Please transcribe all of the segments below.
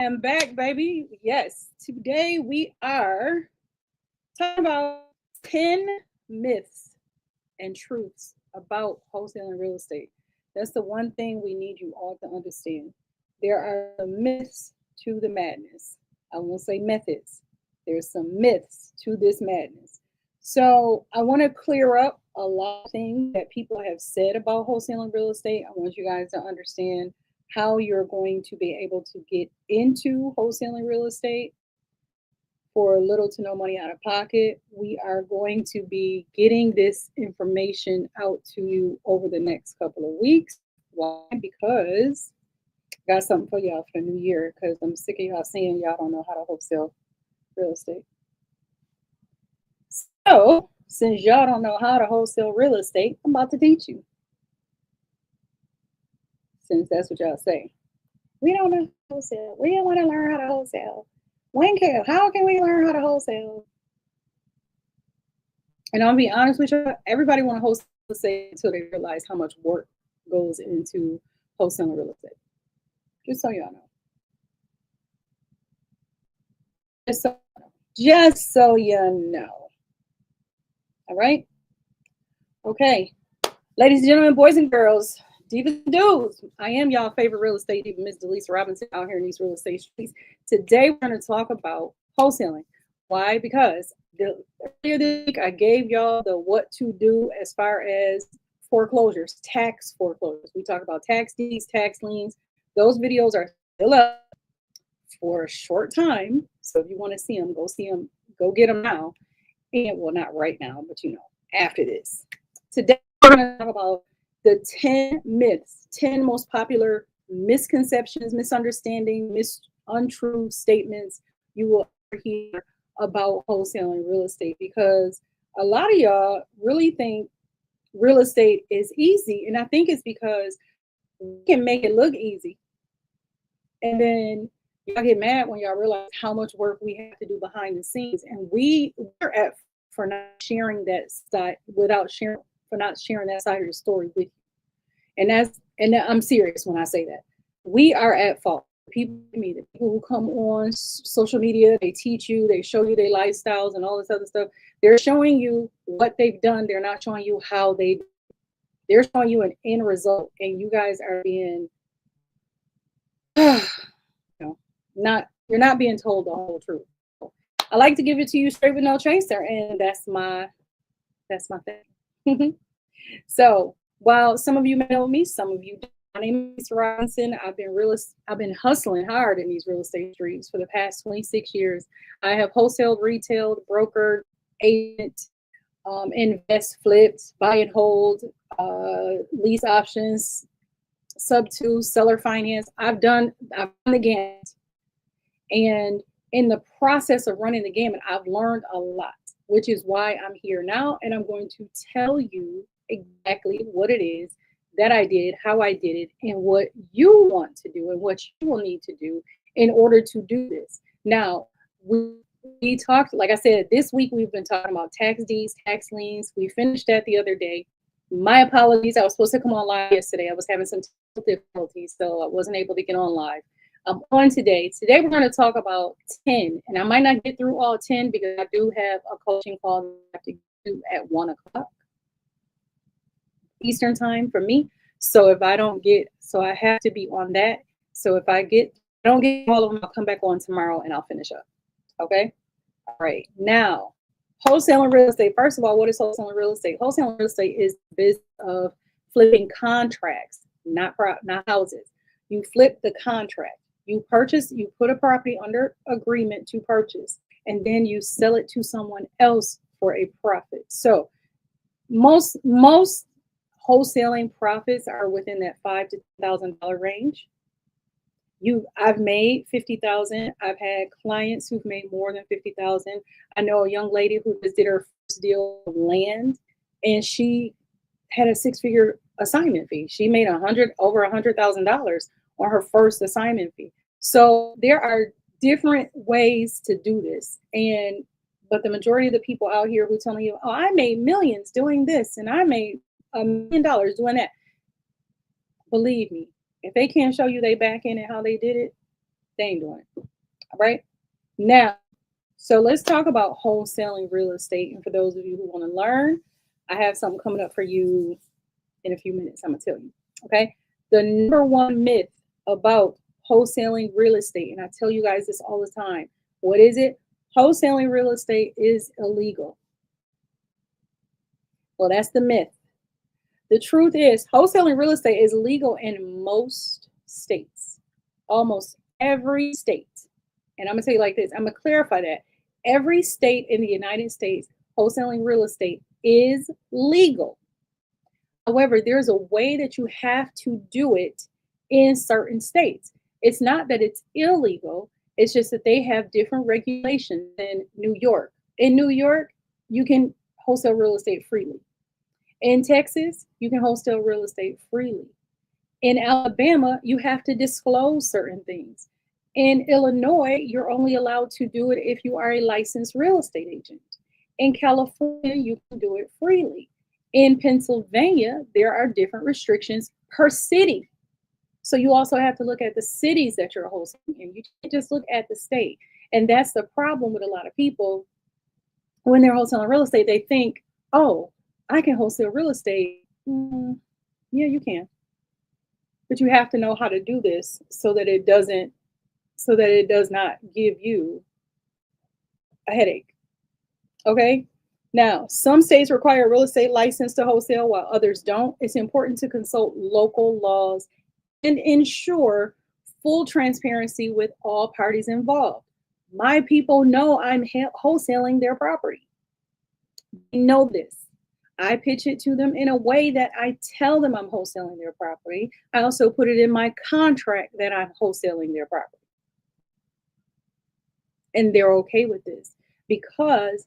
am back, baby. Yes, today we are talking about 10 myths and truths about wholesaling real estate. That's the one thing we need you all to understand. There are some myths to the madness. I won't say methods. There's some myths to this madness. So I want to clear up a lot of things that people have said about wholesaling real estate. I want you guys to understand how you're going to be able to get into wholesaling real estate for little to no money out of pocket. We are going to be getting this information out to you over the next couple of weeks. Why? Because I got something for y'all for the new year because I'm sick of y'all saying y'all don't know how to wholesale real estate. So, since y'all don't know how to wholesale real estate, I'm about to teach you. Since that's what y'all say. We don't know how to wholesale. We don't want to learn how to wholesale. When can, how can we learn how to wholesale? And I'll be honest with you, everybody want to wholesale real estate until they realize how much work goes into wholesaling real estate. Just so y'all know. Just so you know. All right? Okay. Ladies and gentlemen, boys and girls, divas and dudes, I am y'all favorite real estate diva, Miss Delisa Robinson, out here in these real estate streets. Today, we're going to talk about wholesaling. Why? Because earlier this week, I gave y'all the what to do as far as foreclosures, tax foreclosures. We talk about tax deeds, tax liens. Those videos are still up for a short time. So if you want to see them, go get them now. And well, not right now, but after this. Today, we're going to talk about the 10 myths, 10 most popular misconceptions, misunderstandings, untrue statements you will hear about wholesaling real estate, because a lot of y'all really think real estate is easy. And I think it's because we can make it look easy. And then y'all get mad when y'all realize how much work we have to do behind the scenes. And we're at for not sharing that side for not sharing that side of the story with you. And I'm serious when I say that. We are at fault. The people who come on social media, they teach you, they show you their lifestyles and all this other stuff. They're showing you what they've done. They're not showing you how they're showing you an end result. And you guys are being, you're not being told the whole truth. I like to give it to you straight with no chaser, and that's my thing. So while some of you may know me, some of you don't. My name is Robinson. I've been hustling hard in these real estate streets for the past 26 years. I have wholesaled, retailed, brokered, agent, invest, flipped, buy and hold, lease options, sub-2, seller finance. I've done the gamut. And in the process of running the gamut, I've learned a lot, which is why I'm here now. And I'm going to tell you exactly what it is that I did, how I did it, and what you want to do and what you will need to do in order to do this. Now, we talked, like I said, this week we've been talking about tax deeds, tax liens. We finished that the other day. My apologies. I was supposed to come on live yesterday. I was having some difficulties, so I wasn't able to get on live. I'm on today. Today we're going to talk about 10, and I might not get through all 10 because I do have a coaching call that I have to do at 1 o'clock Eastern time for me. So if I don't get, so I have to be on that. So if I don't get all of them, I'll come back on tomorrow and I'll finish up. Okay. All right. Now, wholesaling real estate. First of all, what is wholesaling real estate? Wholesaling real estate is the business of flipping contracts, not houses. You flip the contract. You purchase, you put a property under agreement to purchase, and then you sell it to someone else for a profit. So most wholesaling profits are within that $5,000 to $10,000 range. I've made $50,000. I've had clients who've made more than $50,000. I know a young lady who just did her first deal of land, and she had a 6-figure assignment fee. She made over $100,000 on her first assignment fee. So there are different ways to do this, but the majority of the people out here who telling you, "Oh, I made millions doing this, and I made $1 million doing that," believe me, if they can't show you they back end and how they did it, They ain't doing it. All right. Now, so let's talk about wholesaling real estate. And for those of you who want to learn, I have something coming up for you in a few minutes. I'm going to tell you. Okay. The number one myth about wholesaling real estate, and I tell you guys this all the time. What is it? Wholesaling real estate is illegal. Well, that's the myth. The truth is, wholesaling real estate is legal in most states, almost every state. And I'm going to tell you like this, I'm going to clarify that. Every state in the United States, wholesaling real estate is legal. However, there's a way that you have to do it in certain states. It's not that it's illegal, it's just that they have different regulations than New York. In New York, you can wholesale real estate freely. In Texas, you can wholesale real estate freely. In Alabama, you have to disclose certain things. In Illinois, you're only allowed to do it if you are a licensed real estate agent. In California, you can do it freely. In Pennsylvania, there are different restrictions per city. So you also have to look at the cities that you're wholesaling in. You can't just look at the state. And that's the problem with a lot of people. When they're wholesaling real estate, they think, oh, I can wholesale real estate. Yeah, you can. But you have to know how to do this so that it does not give you a headache. Okay? Now, some states require a real estate license to wholesale while others don't. It's important to consult local laws and ensure full transparency with all parties involved. My people know I'm wholesaling their property. They know this. I pitch it to them in a way that I tell them I'm wholesaling their property. I also put it in my contract that I'm wholesaling their property. And they're okay with this because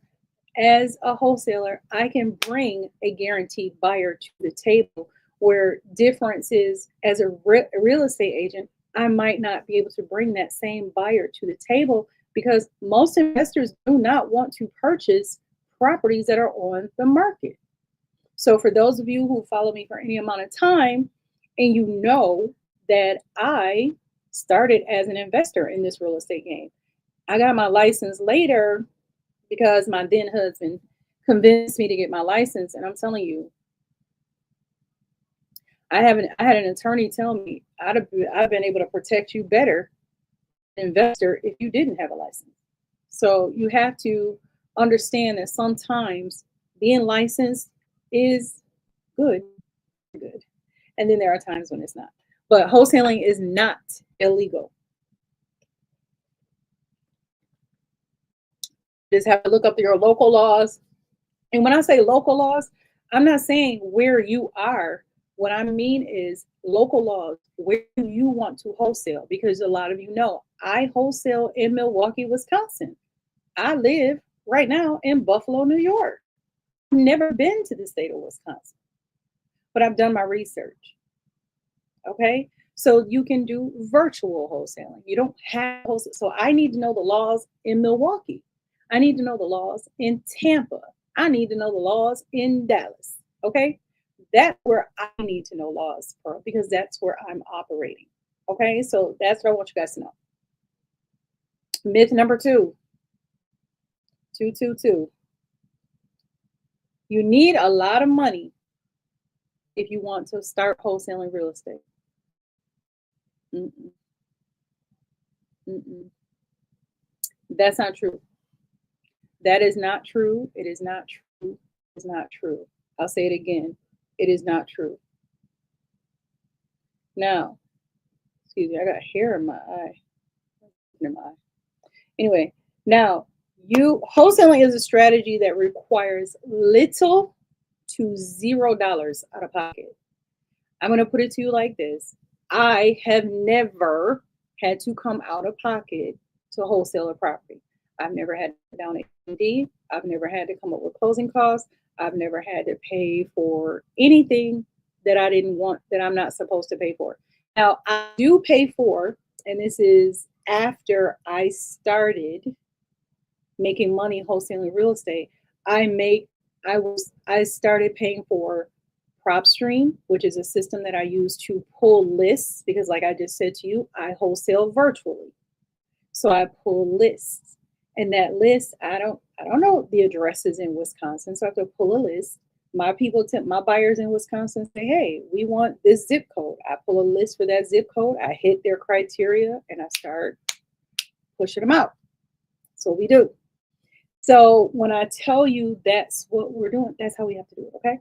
as a wholesaler, I can bring a guaranteed buyer to the table where differences as a real estate agent, I might not be able to bring that same buyer to the table because most investors do not want to purchase properties that are on the market. So for those of you who follow me for any amount of time, and you know that I started as an investor in this real estate game. I got my license later because my then husband convinced me to get my license. And I'm telling you, I had an attorney tell me I've been able to protect you better, investor, if you didn't have a license. So you have to understand that sometimes being licensed is good. And then there are times when it's not. But wholesaling is not illegal. Just have to look up your local laws. And when I say local laws, I'm not saying where you are. What I mean is local laws. Where do you want to wholesale? Because a lot of you know, I wholesale in Milwaukee, Wisconsin. I live right now in Buffalo, New York. I've never been to the state of Wisconsin, but I've done my research. Okay, so you can do virtual wholesaling. You don't have wholesale. So I need to know the laws in Milwaukee. I need to know the laws in Tampa. I need to know the laws in Dallas. Okay, that's where I need to know laws for because that's where I'm operating. Okay, so that's what I want you guys to know. Myth number 2. 222. You need a lot of money if you want to start wholesaling real estate. That's not true. That is not true. It is not true. It is not true. I'll say it again. It is not true. Now, excuse me, I got hair in my eye. Anyway, now wholesaling is a strategy that requires little to $0 out of pocket. I'm going to put it to you like this. I have never had to come out of pocket to wholesale a property. I've never had to down A&D. I've never had to come up with closing costs. I've never had to pay for anything that I didn't want, that I'm not supposed to pay for. Now, I do pay for, and this is after I started making money wholesaling real estate, I started paying for PropStream, which is a system that I use to pull lists because like I just said to you, I wholesale virtually. So I pull lists. And that list, I don't know the addresses in Wisconsin. So I have to pull a list. My buyers in Wisconsin say, hey, we want this zip code. I pull a list for that zip code. I hit their criteria and I start pushing them out. That's what we do. So when I tell you that's what we're doing, that's how we have to do it. Okay.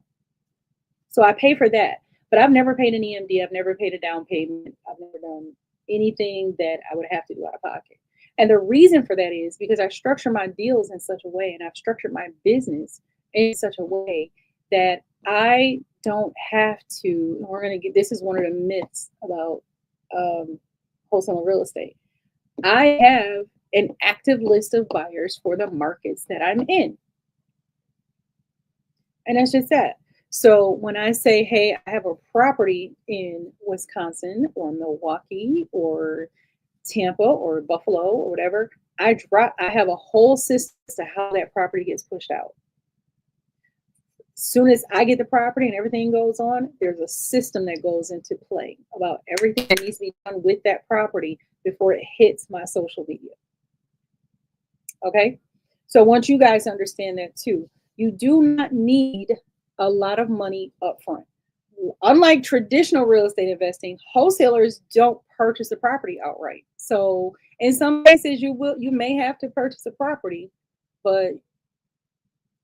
So I pay for that, but I've never paid an EMD. I've never paid a down payment. I've never done anything that I would have to do out of pocket. And the reason for that is because I structure my deals in such a way, and I've structured my business in such a way that I don't have to. We're going to get, this is one of the myths about wholesale real estate. I have an active list of buyers for the markets that I'm in. And that's just that. So when I say, hey, I have a property in Wisconsin or Milwaukee or Tampa or Buffalo or whatever, I have a whole system as to how that property gets pushed out. As soon as I get the property and everything goes on, there's a system that goes into play about everything that needs to be done with that property before it hits my social media. Okay? So once you guys understand that too, you do not need a lot of money up front. Unlike traditional real estate investing, wholesalers don't purchase a property outright. So in some cases you may have to purchase a property, but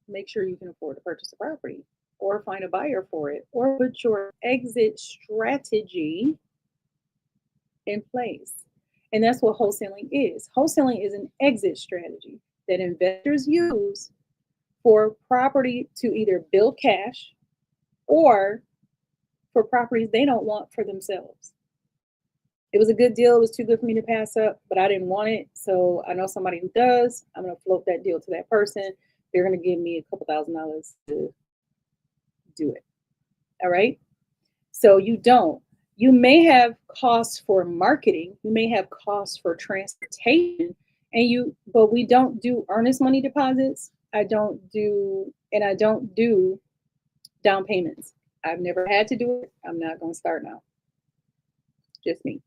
make sure you can afford to purchase a property or find a buyer for it or put your exit strategy in place. And that's what wholesaling is. Wholesaling is an exit strategy that investors use for property to either build cash or for properties they don't want for themselves. It was a good deal. It was too good for me to pass up, but I didn't want it. So I know somebody who does. I'm going to float that deal to that person. They're going to give me a couple $1,000s to do it. All right. So you may have costs for marketing. You may have costs for transportation but we don't do earnest money deposits. I don't do down payments. I've never had to do it. I'm not going to start now. Just me.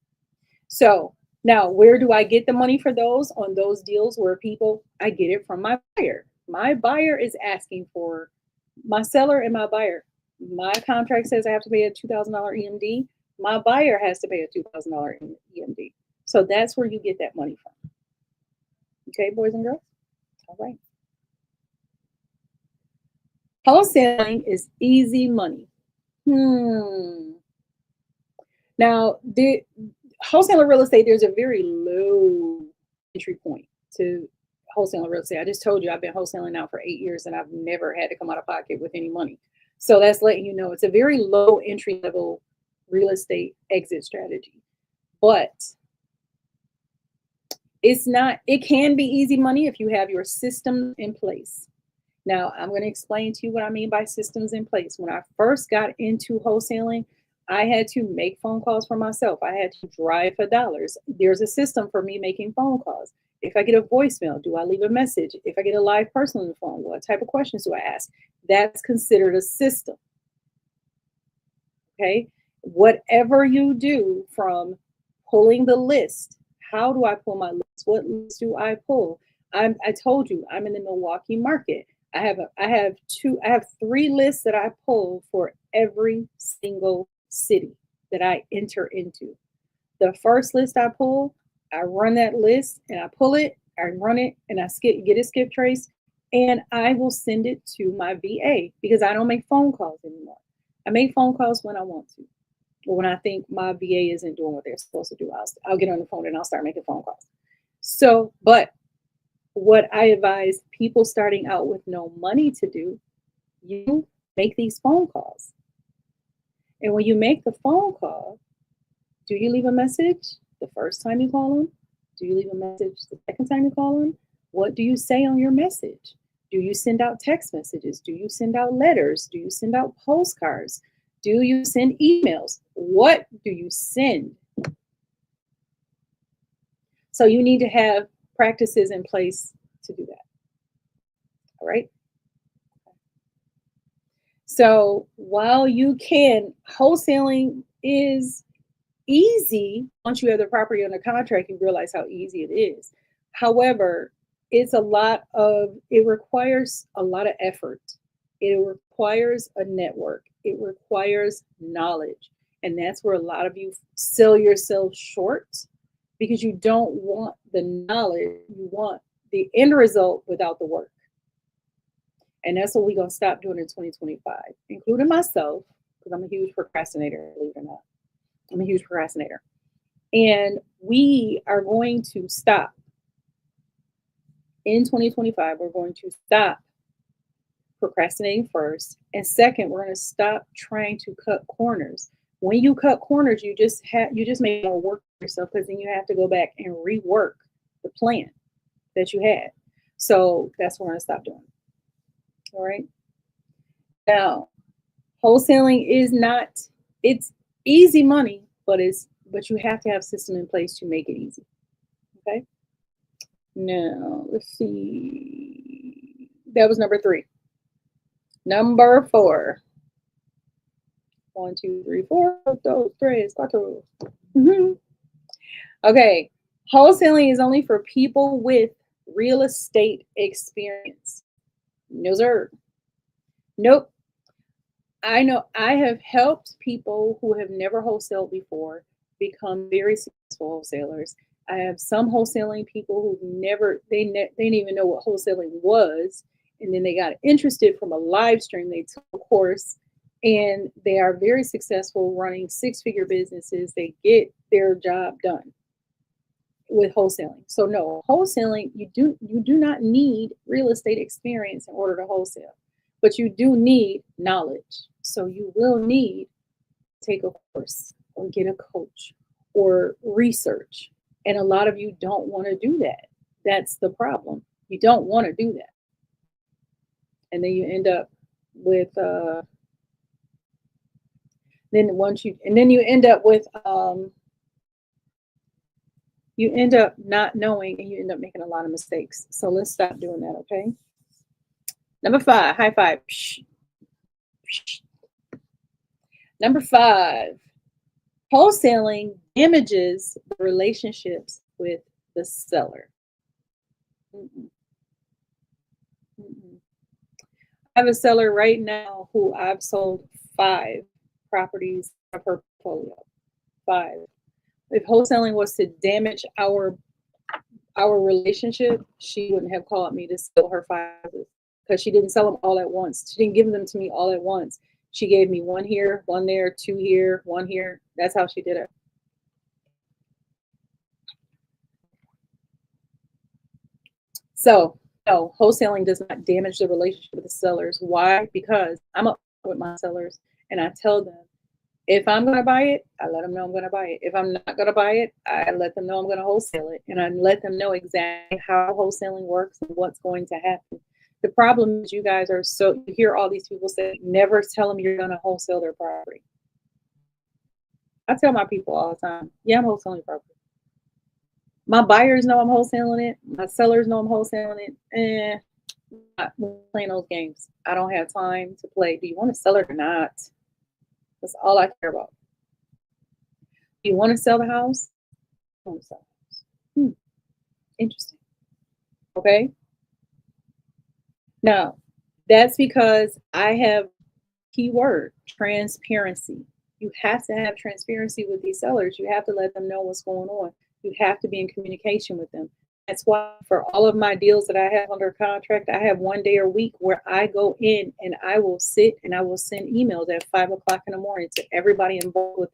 So now where do I get the money for those on those deals where I get it from my buyer. My buyer is asking for my seller and my buyer. My contract says I have to pay a $2,000 EMD. My buyer has to pay a $2,000 EMD. So that's where you get that money from. Okay, boys and girls? All right. Wholesaling is easy money. Now, the wholesaler real estate, there's a very low entry point to wholesaling real estate. I just told you I've been wholesaling now for 8 years and I've never had to come out of pocket with any money. So that's letting you know it's a very low entry level real estate exit strategy. But it can be easy money if you have your system in place. Now, I'm going to explain to you what I mean by systems in place. When I first got into wholesaling, I had to make phone calls for myself. I had to drive for dollars. There's a system for me making phone calls. If I get a voicemail, do I leave a message? If I get a live person on the phone, what type of questions do I ask? That's considered a system. Okay? Whatever you do, from pulling the list, how do I pull my list? What list do I pull? I told you I'm in the Milwaukee market. I have 3 lists that I pull for every single city that I enter into. The first list I pull, I run that list and I pull it, I run it and I get a skip trace, and I will send it to my VA because I don't make phone calls anymore. I make phone calls when I want to, or when I think my VA isn't doing what they're supposed to do. I'll get on the phone and I'll start making phone calls. So, but what I advise people starting out with no money to do, you make these phone calls. And when you make the phone call, do you leave a message the first time you call them? Do you leave a message the second time you call them? What do you say on your message? Do you send out text messages? Do you send out letters? Do you send out postcards? Do you send emails? What do you send? So you need to have practices in place to do that. All right. So while wholesaling is easy, once you have the property under contract, you realize how easy it is. However, it requires a lot of effort. It requires a network. It requires knowledge. And that's where a lot of you sell yourself short because you don't want the knowledge. You want the end result without the work. And that's what we're going to stop doing in 2025, including myself, because I'm a huge procrastinator, believe it or not. I'm a huge procrastinator. And we are going to stop in 2025. We're going to stop procrastinating first. And second, we're going to stop trying to cut corners. When you cut corners, you just make more work for yourself because then you have to go back and rework the plan that you had. So that's what we're going to stop doing. All right. Now, wholesaling is not, it's easy money, but you have to have a system in place to make it easy. Okay. Now, let's see. That was number 3. Number 4. 1, 2, 3, 4. 2, 3, 4. Okay. Wholesaling is only for people with real estate experience. No, sir. Nope. I know I have helped people who have never wholesaled before become very successful wholesalers. I have some wholesaling people who they didn't even know what wholesaling was. And then they got interested from a live stream. They took a course and they are very successful running 6-figure businesses. They get their job done with wholesaling. So no, wholesaling, you do not need real estate experience in order to wholesale, but you do need knowledge. So you will need to take a course or get a coach or research. And a lot of you don't want to do that. That's the problem. You don't want to do that. And then you end up with you end up not knowing and you end up making a lot of mistakes. So let's stop doing that, okay? Number 5, high five. Number 5, wholesaling damages the relationships with the seller. I have a seller right now who I've sold 5 properties of her portfolio. 5. If wholesaling was to damage our relationship, she wouldn't have called me to sell her 5 because she didn't sell them all at once. She didn't give them to me all at once. She gave me 1 here, 1 there, 2 here, 1 here. That's how she did it. So, no, wholesaling does not damage the relationship with the sellers. Why? Because I'm up with my sellers and I tell them, if I'm going to buy it, I let them know I'm going to buy it. If I'm not going to buy it, I let them know I'm going to wholesale it. And I let them know exactly how wholesaling works and what's going to happen. The problem is you guys are you hear all these people say, never tell them you're going to wholesale their property. I tell my people all the time, yeah, I'm wholesaling property. My buyers know I'm wholesaling it. My sellers know I'm wholesaling it. I'm not playing those games. I don't have time to play. Do you want to sell it or not? That's all I care about. Do you want to sell the house? I want to sell the house. Interesting. Okay. Now, that's because I have keyword transparency. You have to have transparency with these sellers. You have to let them know what's going on. You have to be in communication with them. That's why for all of my deals that I have under contract, I have 1 day a week where I go in and I will sit and I will send emails at 5 o'clock in the morning to everybody involved with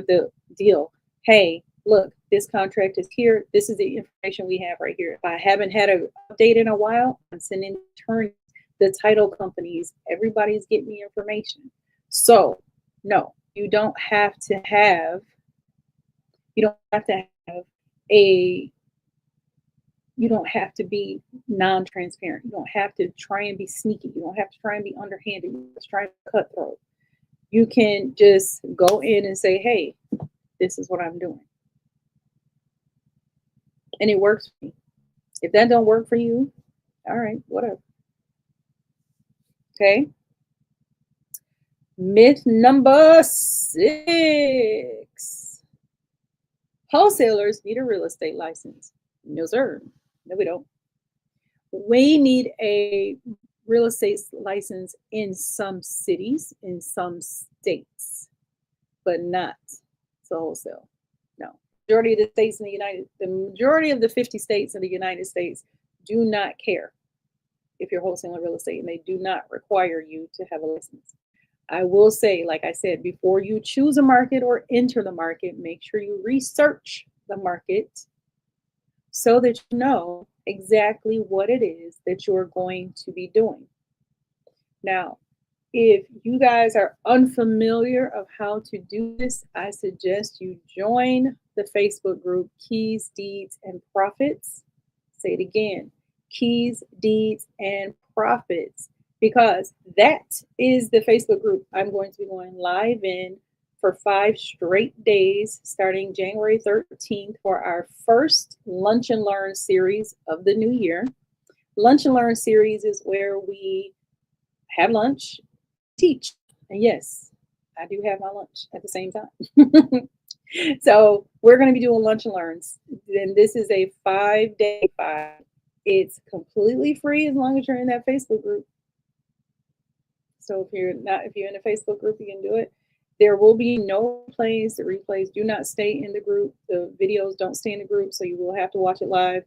the deal. Hey, look, this contract is here. This is the information we have right here. If I haven't had an update in a while, I'm sending attorneys, the title companies, everybody's getting me information. So no, you don't have to be non-transparent. You don't have to try and be sneaky. You don't have to try and be underhanded. You just try and cutthroat. You can just go in and say, hey, this is what I'm doing. And it works for me. If that don't work for you, all right, whatever. Okay. Myth number 6. Wholesalers need a real estate license. No, sir. No, we don't. We need a real estate license in some cities, in some states, but not to wholesale. No. The majority of the 50 states in the United States do not care if you're wholesaling real estate, and they do not require you to have a license. I will say, like I said, before you choose a market or enter the market, make sure you research the market so that you know exactly what it is that you're going to be doing. Now, if you guys are unfamiliar of how to do this, I suggest you join the Facebook group Keys, Deeds, and Profits. Say it again, Keys, Deeds, and Profits, because that is the Facebook group I'm going to be going live in for 5 straight days starting January 13th for our first Lunch and Learn series of the new year. Lunch and Learn series is where we have lunch, teach. And yes, I do have my lunch at the same time. So we're going to be doing lunch and learns. And this is a 5-day 5. It's completely free as long as you're in that Facebook group. So if you're in a Facebook group, you can do it. There will be no replays. The replays do not stay in the group. The videos don't stay in the group, so you will have to watch it live.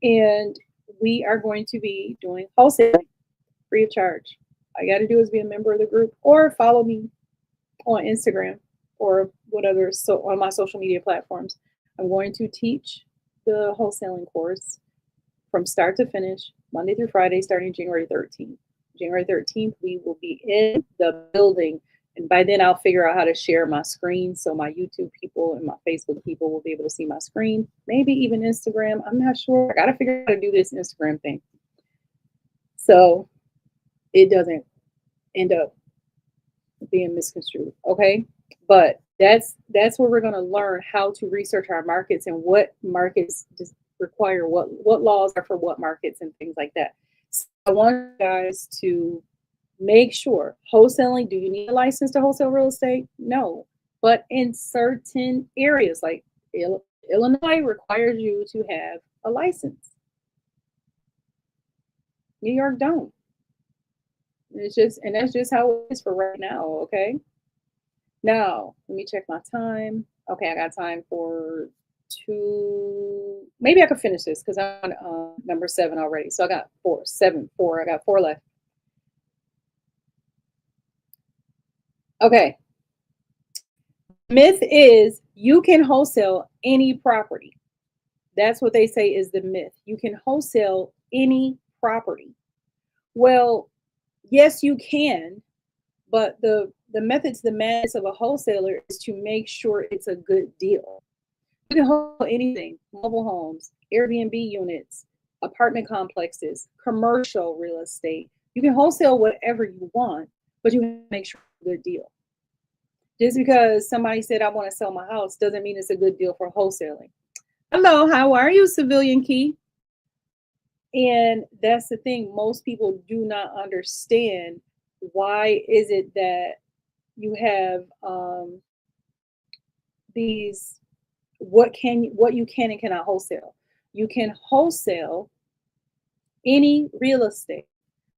And we are going to be doing wholesaling free of charge. All you got to do is be a member of the group or follow me on Instagram or whatever, so on my social media platforms. I'm going to teach the wholesaling course from start to finish, Monday through Friday, starting January 13th. January 13th, we will be in the building. And by then, I'll figure out how to share my screen so my YouTube people and my Facebook people will be able to see my screen. Maybe even Instagram. I'm not sure. I got to figure out how to do this Instagram thing, so it doesn't end up being misconstrued. Okay, but that's where we're going to learn how to research our markets and what markets just require what laws are for what markets and things like that. So I want you guys to make sure wholesaling. Do you need a license to wholesale real estate? No, but in certain areas like Illinois requires you to have a license. New York don't. That's just how it is for right now, okay? Now, let me check my time. Okay, I got time for 2. Maybe I could finish this because I'm on number 7 already. So I got 4. I got 4 left. Okay. Myth is you can wholesale any property. That's what they say is the myth. You can wholesale any property. Well, yes, you can, but the method to the madness of a wholesaler is to make sure it's a good deal. You can wholesale anything: mobile homes, Airbnb units, apartment complexes, commercial real estate. You can wholesale whatever you want, but you have to make sure it's a good deal. Just because somebody said, I want to sell my house, doesn't mean it's a good deal for wholesaling. Hello, how are you, Civilian Key? And that's the thing. Most people do not understand why is it that you have these, what you can and cannot wholesale. You can wholesale any real estate,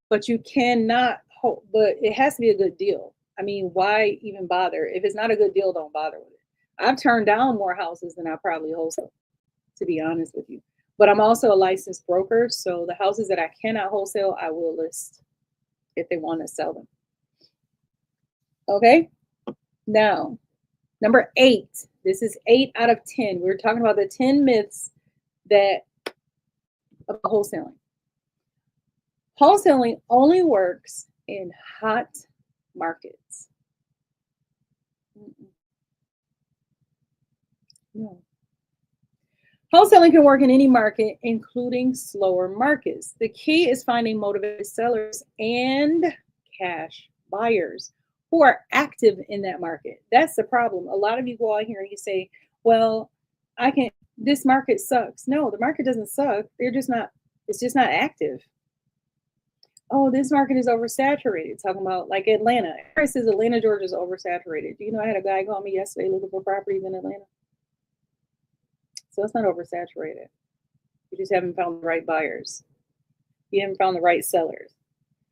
but you cannot, but it has to be a good deal. I mean, why even bother? If it's not a good deal, don't bother with it. I've turned down more houses than I probably wholesale, to be honest with you. But I'm also a licensed broker, so the houses that I cannot wholesale, I will list if they want to sell them. Okay? Now, number 8. This is 8 out of 10. We're talking about the 10 myths that of wholesaling. Wholesaling only works in hot markets. No. Wholesaling can work in any market, including slower markets. The key is finding motivated sellers and cash buyers who are active in that market. That's the problem. A lot of you go out here and you say, well, this market sucks. No, the market doesn't suck. It's just not active. Oh, this market is oversaturated. Talking about like Atlanta. Everybody says Atlanta, Georgia is oversaturated. Do you know I had a guy call me yesterday looking for properties in Atlanta? So it's not oversaturated. You just haven't found the right buyers. You haven't found the right sellers.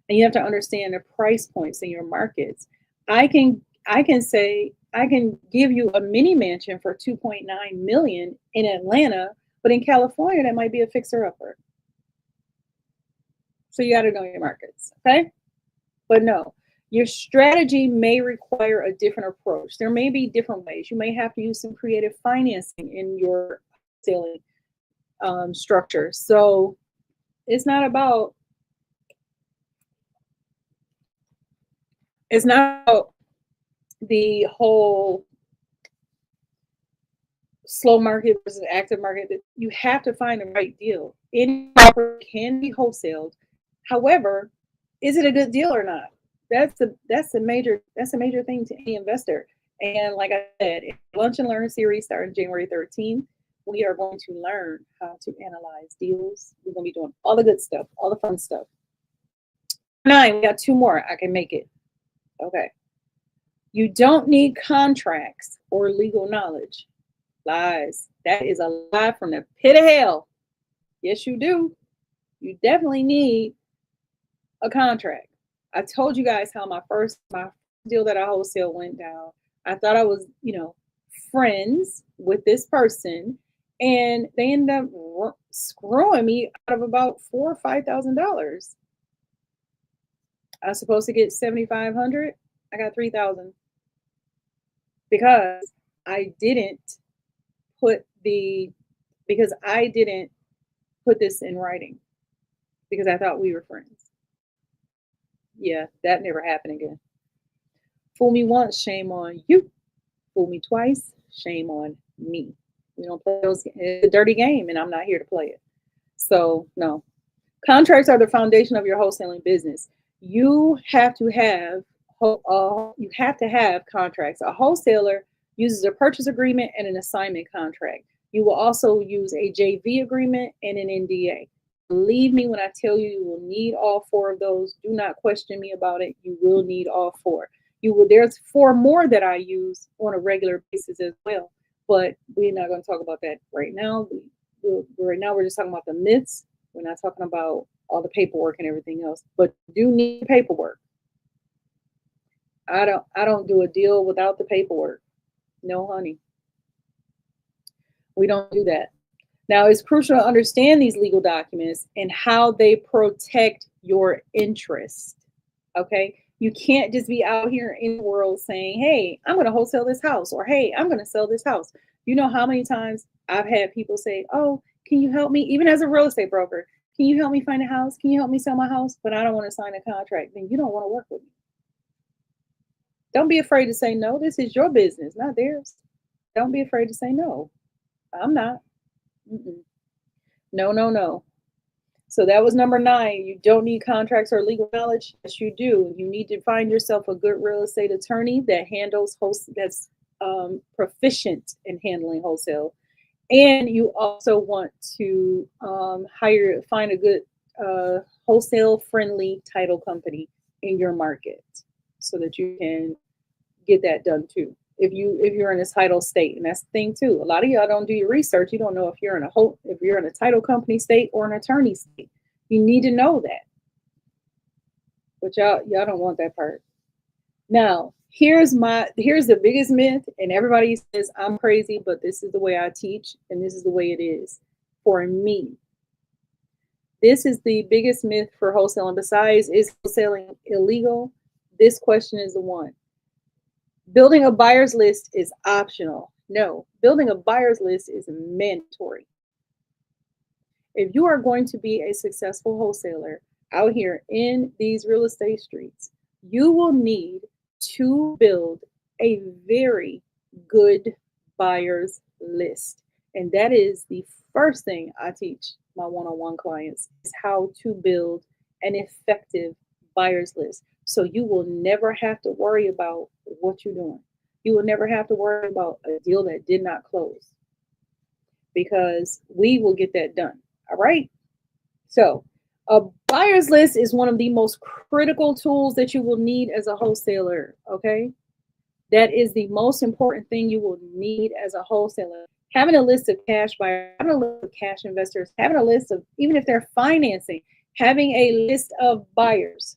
And you have to understand the price points in your markets. I can give you a mini mansion for 2.9 million in Atlanta, but in California that might be a fixer upper. So you got to know your markets, okay? But no, your strategy may require a different approach. There may be different ways. You may have to use some creative financing in your wholesaling structure. So it's not about the whole slow market versus active market. You have to find the right deal. Any property can be wholesaled. However, is it a good deal or not? That's a major thing to any investor. And like I said, Lunch and Learn series starting January 13th. We are going to learn how to analyze deals. We're going to be doing all the good stuff, all the fun stuff. 9, we got 2 more. I can make it. Okay. You don't need contracts or legal knowledge. Lies. That is a lie from the pit of hell. Yes, you do. You definitely need a contract. I told you guys how my first deal that I wholesale went down. I thought I was, friends with this person, and they ended up screwing me out of about $4,000 or $5,000. I was supposed to get $7,500. I got $3,000 because I didn't put this in writing because I thought we were friends. Yeah, that never happened again. Fool me once, shame on you. Fool me twice, shame on me. We don't play those. It's a dirty game, and I'm not here to play it. So no, contracts are the foundation of your wholesaling business. You have to have contracts. A wholesaler uses a purchase agreement and an assignment contract. You will also use a JV agreement and an NDA. Believe me when I tell you, you will need all 4 of those. Do not question me about it. You will need all 4. There's 4 more that I use on a regular basis as well, but we're not going to talk about that right now. Right now, we're just talking about the myths. We're not talking about all the paperwork and everything else, but you do need paperwork. I don't do a deal without the paperwork. No, honey. We don't do that. Now, it's crucial to understand these legal documents and how they protect your interest. Okay? You can't just be out here in the world saying, hey, I'm going to wholesale this house, or hey, I'm going to sell this house. You know how many times I've had people say, oh, can you help me? Even as a real estate broker, can you help me find a house? Can you help me sell my house? But I don't want to sign a contract. Then you don't want to work with me. Don't be afraid to say no. This is your business, not theirs. Don't be afraid to say no. I'm not. No, no, no. So that was number 9. You don't need contracts or legal knowledge. Yes, you do. You need to find yourself a good real estate attorney that handles that's proficient in handling wholesale. And you also want to find a good wholesale friendly title company in your market so that you can get that done too. If you're in a title state, and that's the thing too. A lot of y'all don't do your research. You don't know if you're in a title company state or an attorney state. You need to know that. But y'all don't want that part. Now, here's the biggest myth, and everybody says I'm crazy, but this is the way I teach, and this is the way it is for me. This is the biggest myth for wholesaling. Besides, is wholesaling illegal? This question is the one. Building a buyer's list is optional. No, building a buyer's list is mandatory. If you are going to be a successful wholesaler out here in these real estate streets, you will need to build a very good buyer's list. And that is the first thing I teach my one-on-one clients, is how to build an effective buyer's list. So you will never have to worry about what you're doing. You will never have to worry about a deal that did not close, because we will get that done. All right. So a buyer's list is one of the most critical tools that you will need as a wholesaler. Okay. That is the most important thing you will need as a wholesaler. having a list of cash buyers, having a list of cash investors, having a list of, even if they're financing, having a list of buyers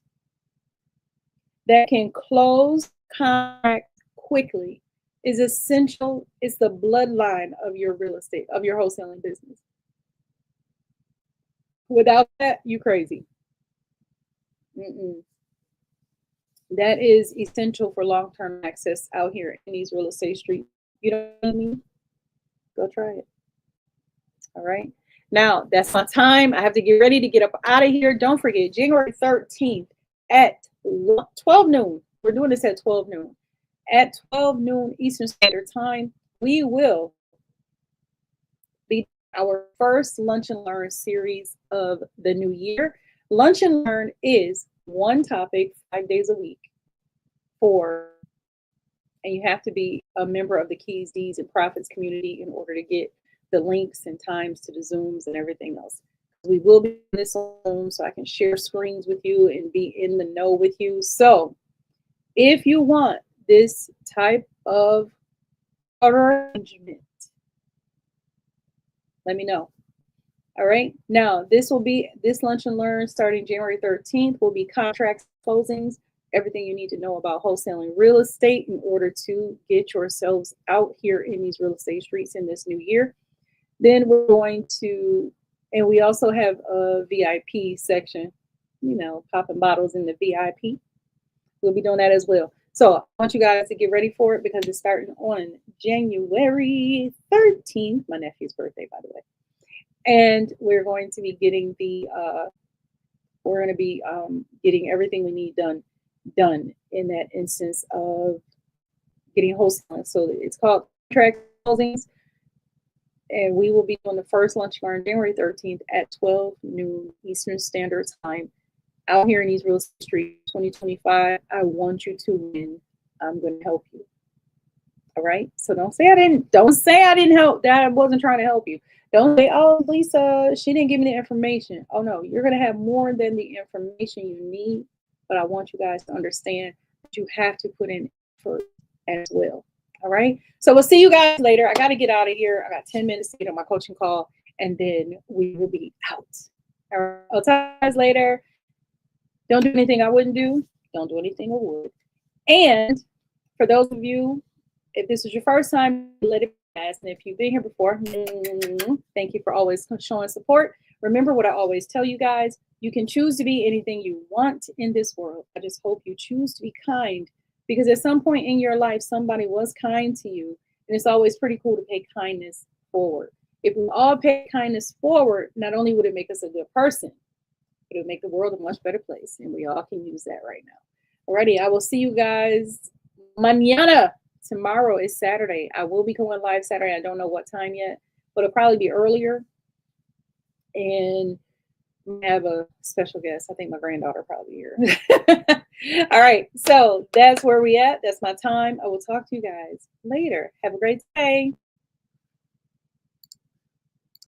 that can close contracts quickly is essential. It's the bloodline of your real estate, of your wholesaling business. Without that, you crazy. That is essential for long-term access out here in these real estate streets. You know what I mean? Go try it. All right. Now, that's my time. I have to get ready to get up out of here. Don't forget, January 13th at 12 noon. We're doing this at 12 noon. At 12 noon Eastern Standard Time, we will be our first Lunch and Learn series of the new year. Lunch and Learn is one topic 5 days a week and you have to be a member of the Keys, Deeds, and Profits community in order to get the links and times to the Zooms and everything else. We will be in this Zoom so I can share screens with you and be in the know with you. So if you want this type of arrangement, let me know. All right. Now, this Lunch and Learn starting January 13th will be contracts, closings, everything you need to know about wholesaling real estate in order to get yourselves out here in these real estate streets in this new year. Then we're going to, and we also have a VIP section, you know, popping bottles in the VIP. We'll be doing that as well. So I want you guys to get ready for it because it's starting on January 13th, my nephew's birthday, by the way. And we're going to be getting getting everything we need done in that instance of getting wholesaling. So it's called contract closings. And we will be doing the first Lunch and Learn January 13th at 12 noon Eastern Standard Time out here in these real estate streets 2025. I want you to win. I'm going to help you. All right. So don't say I didn't help, that I wasn't trying to help you. Don't say, oh, Lisa, she didn't give me the information. Oh no, you're going to have more than the information you need. But I want you guys to understand that you have to put in effort as well. All right. So we'll see you guys later. I got to get out of here. I got 10 minutes to get on my coaching call and then we will be out. All right. I'll talk to you guys later. Don't do anything I wouldn't do. Don't do anything I would. And for those of you, if this is your first time, let it pass. And if you've been here before, thank you for always showing support. Remember what I always tell you guys. You can choose to be anything you want in this world. I just hope you choose to be kind, because at some point in your life, somebody was kind to you. And it's always pretty cool to pay kindness forward. If we all pay kindness forward, not only would it make us a good person, but it would make the world a much better place. And we all can use that right now. Alrighty, I will see you guys mañana. Tomorrow is Saturday. I will be going live Saturday. I don't know what time yet, but it'll probably be earlier. And I have a special guest. I think my granddaughter probably here. All right. So that's where we at. That's my time. I will talk to you guys later. Have a great day.